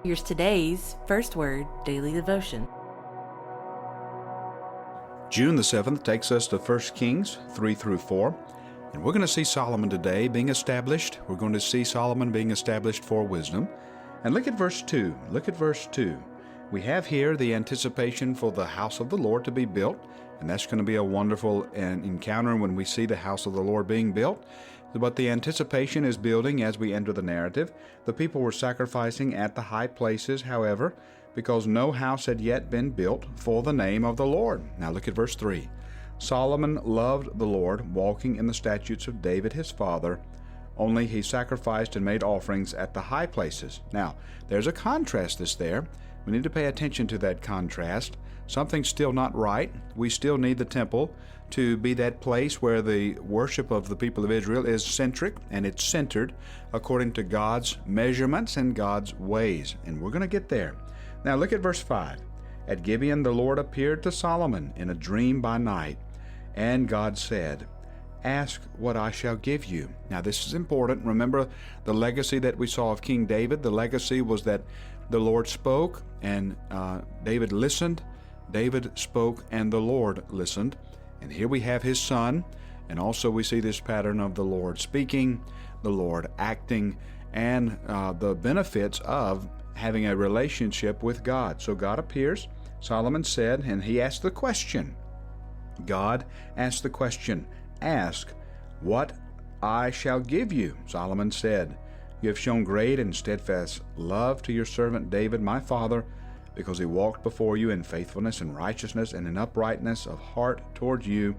Here's today's First Word Daily Devotion. June the 7th takes us to 1 Kings 3 through 4. And we're going to see Solomon today being established. We're going to see Solomon being established for wisdom. And look at verse 2. Look at verse 2. We have here the anticipation for the house of the Lord to be built. And that's going to be a wonderful encounter when we see the house of the Lord being built. But the anticipation is building as we enter the narrative. The people were sacrificing at the high places, however, because no house had yet been built for the name of the Lord. Now look at verse 3. Solomon loved the Lord, walking in the statutes of David his father, only he sacrificed and made offerings at the high places. Now, there's a contrast there. We need to pay attention to that contrast. Something's still not right. We still need the temple to be that place where the worship of the people of Israel is centric, and it's centered according to God's measurements and God's ways. And we're going to get there. Now look at verse 5. At Gibeon the Lord appeared to Solomon in a dream by night, and God said, "Ask what I shall give you." Now this is important. Remember the legacy that we saw of King David. The legacy was that the Lord spoke and David listened. David spoke and the Lord listened. And here we have his son. And also we see this pattern of the Lord speaking, the Lord acting, and the benefits of having a relationship with God. So God appears. Solomon said, and he asked the question. God asked the question, "Ask what I shall give you." Solomon said, "You have shown great and steadfast love to your servant David, my father, because he walked before you in faithfulness and righteousness and in uprightness of heart toward you.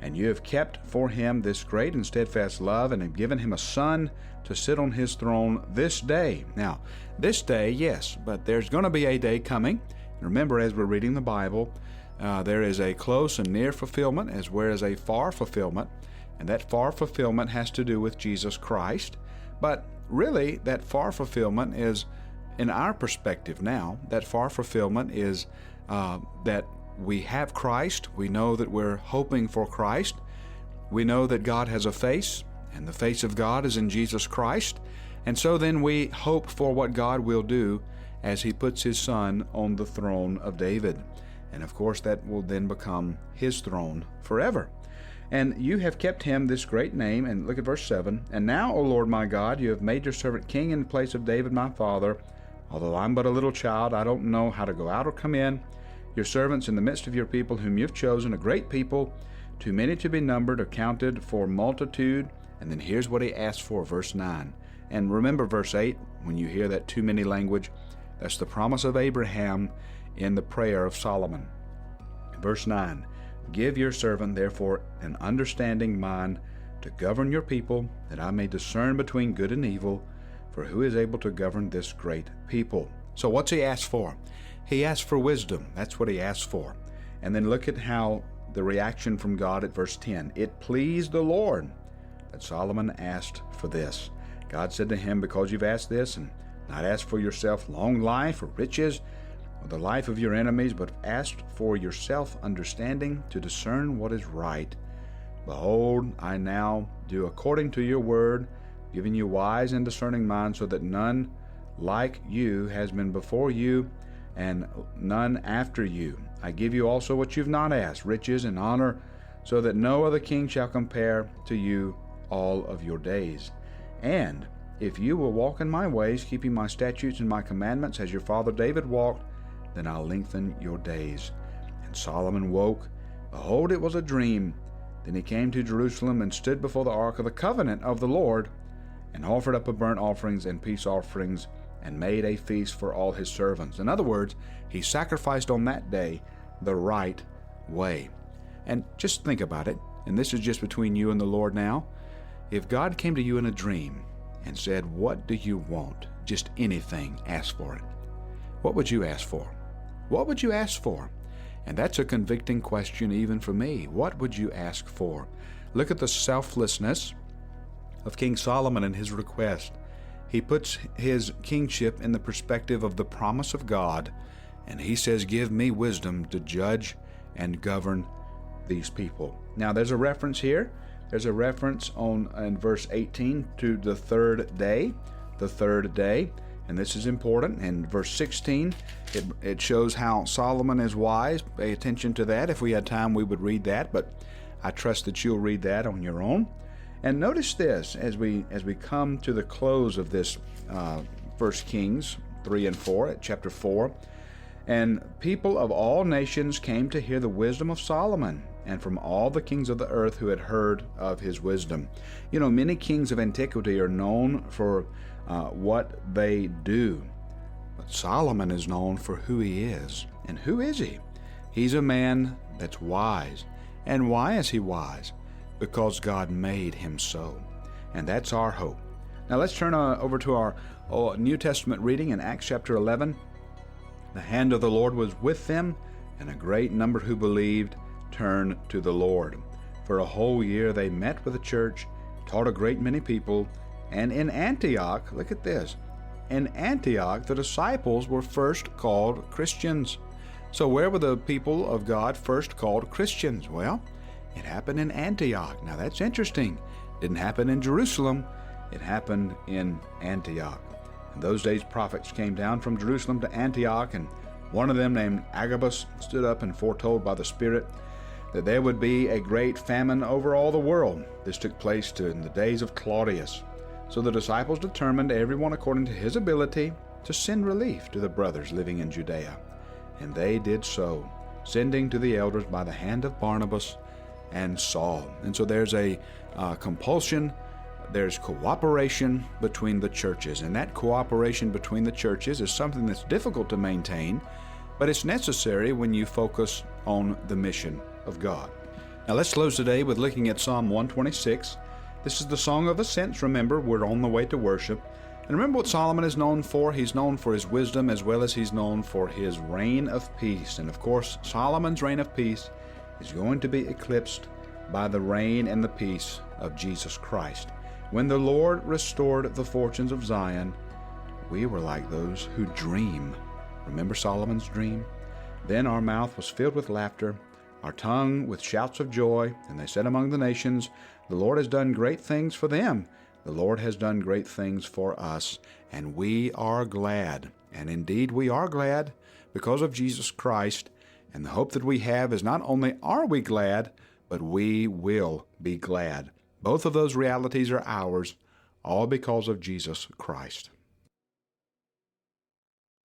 And you have kept for him this great and steadfast love, and have given him a son to sit on his throne this day." Now, this day, yes, but there's going to be a day coming. Remember, as we're reading the Bible, there is a close and near fulfillment as well as a far fulfillment. And that far fulfillment has to do with Jesus Christ. But really, that far fulfillment is, in our perspective now, that far fulfillment is that we have Christ. We know that we're hoping for Christ. We know that God has a face, and the face of God is in Jesus Christ. And so then we hope for what God will do as he puts his son on the throne of David. And of course that will then become his throne forever. "And you have kept him this great name," and look at verse 7, "And now, O Lord my God, you have made your servant king in place of David my father. Although I'm but a little child, I don't know how to go out or come in. Your servants in the midst of your people whom you have chosen, a great people, too many to be numbered or counted for multitude." And then here's what he asked for, verse 9. And remember verse 8, when you hear that too many language, that's the promise of Abraham in the prayer of Solomon. Verse 9, "Give your servant therefore an understanding mind to govern your people, that I may discern between good and evil, for who is able to govern this great people?" So what's he asked for? He asked for wisdom. That's what he asked for. And then look at how the reaction from God at verse 10. "It pleased the Lord that Solomon asked for this." God said to him, "Because you've asked this, and not asked for yourself long life or riches, or the life of your enemies, but asked for yourself understanding to discern what is right. Behold, I now do according to your word, giving you wise and discerning minds, so that none like you has been before you, and none after you. I give you also what you've not asked, riches and honor, so that no other king shall compare to you all of your days. And if you will walk in my ways, keeping my statutes and my commandments, as your father David walked, then I'll lengthen your days." And Solomon woke. Behold, it was a dream. Then he came to Jerusalem and stood before the ark of the covenant of the Lord, and offered up burnt offerings and peace offerings, and made a feast for all his servants. In other words, he sacrificed on that day the right way. And just think about it, and this is just between you and the Lord now. If God came to you in a dream and said, "What do you want?" Just anything, ask for it. What would you ask for? What would you ask for? And that's a convicting question even for me. What would you ask for? Look at the selflessness of King Solomon and his request. He puts his kingship in the perspective of the promise of God, and he says, "Give me wisdom to judge and govern these people." Now there's a reference here. There's a reference in verse 18 to the third day. The third day. And this is important. In verse 16, it shows how Solomon is wise. Pay attention to that. If we had time, we would read that, but I trust that you'll read that on your own. And notice this as we come to the close of this 1 Kings 3 and 4, at chapter 4. And people of all nations came to hear the wisdom of Solomon, and from all the kings of the earth who had heard of his wisdom. You know, many kings of antiquity are known for what they do, but Solomon is known for who he is. And who is he? He's a man that's wise. And why is he wise? Because God made him so. And that's our hope. Now let's turn over to our New Testament reading in Acts chapter 11. The hand of the Lord was with them, and a great number who believed turned to the Lord. For a whole year they met with the church, taught a great many people, and in Antioch, look at this, in Antioch the disciples were first called Christians. So where were the people of God first called Christians? Well, it happened in Antioch. Now that's interesting. It didn't happen in Jerusalem. It happened in Antioch. In those days, prophets came down from Jerusalem to Antioch, and one of them, named Agabus, stood up and foretold by the Spirit that there would be a great famine over all the world. This took place in the days of Claudius. So the disciples determined, everyone according to his ability, to send relief to the brothers living in Judea. And they did so, sending to the elders by the hand of Barnabas and Saul. And so there's a compulsion. There's cooperation between the churches, and that cooperation between the churches is something that's difficult to maintain, but it's necessary when you focus on the mission of God. Now let's close today with looking at Psalm 126. This is the Song of Ascents. Remember, we're on the way to worship. And remember what Solomon is known for? He's known for his wisdom as well as he's known for his reign of peace. And of course, Solomon's reign of peace is going to be eclipsed by the reign and the peace of Jesus Christ. When the Lord restored the fortunes of Zion, we were like those who dream. Remember Solomon's dream? Then our mouth was filled with laughter, our tongue with shouts of joy, and they said among the nations, the Lord has done great things for them. The Lord has done great things for us, and we are glad. And indeed we are glad because of Jesus Christ, and the hope that we have is not only are we glad, but we will be glad. Both of those realities are ours, all because of Jesus Christ.